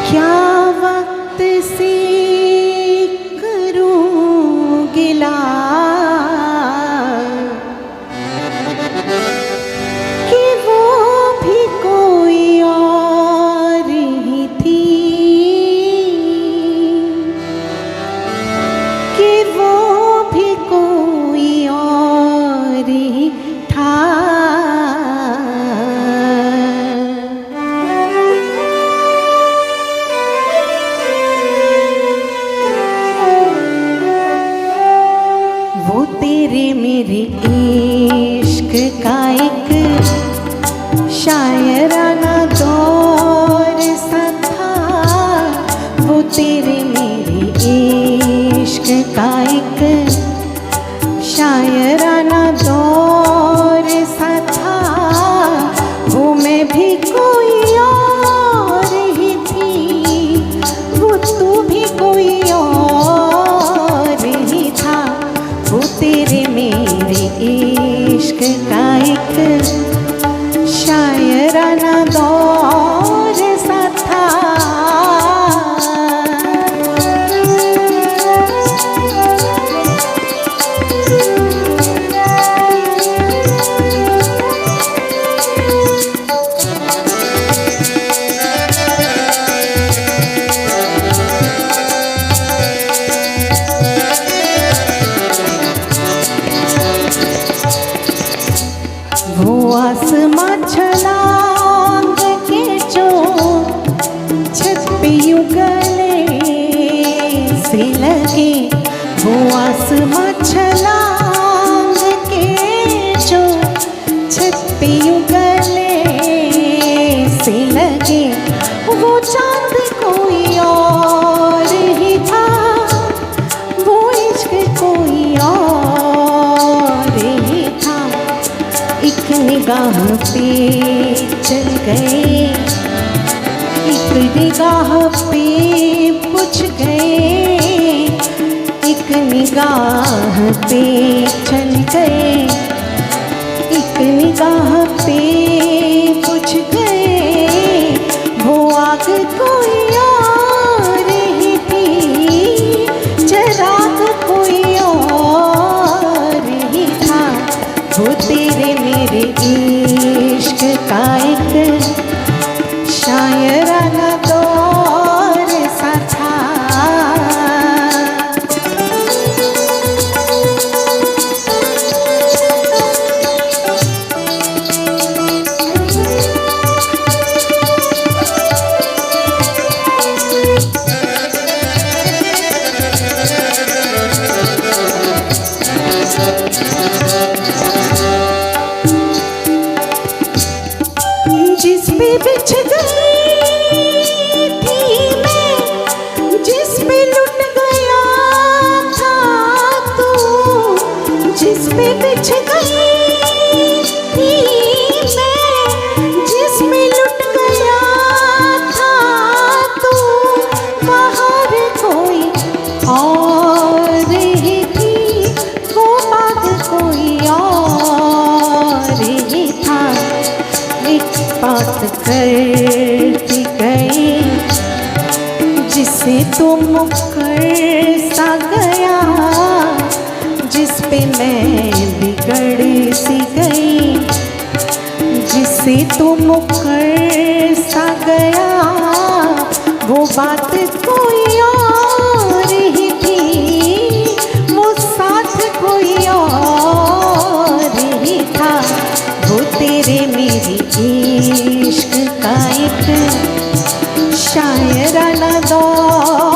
क्या वक्त से करूं गिला कि वो भी कोई और ही थी, कि वो भी कोई और ही था। वो तेरे मेरे इश्क का एक शायराना दौर सा था। वो तेरे मेरे इश्क का एक शायराना दौर सा था। वो मैं भी कोई और ही थी, वो तू भी कोई और ही था। वो तेरे मेरे इश्क का एक शायराना दौर सा था। वो आसमां छलांग के जो छत पे यूं गले से लगे। वो आसमां छलांग के जो छत पे यूं गले से लगे। वो चांद कोई और ही था, वो इश्क कोई और ही था। एक निगाह पे चल गए, एक निगाह पे पूछ गए। एक निगाह पे चल गए, एक निगाह पे पूछ गए। वो आग कोई और ही थी, चिराग कोई और ही था। वो तेरे मेरे इश्क का एक शायराना दौर सा था। जिस पे बिछ गई थी मैं, जिस पे लुट गया था तू। जिस पे बिछ गई थी मैं, जिस पे लुट गया था तू। बाहर कोई और ही थी, वो बात कोई और ही था। एक बात करती गई जिससे तो मुकर सा गया, जिस पे मैं बिगड़ सी गई। जिससे तो मुकर सा गया, वो बात कोई और ही थी, वो साथ कोई और ही था। वो तेरे मेरे इश्क का एक शायराना दौर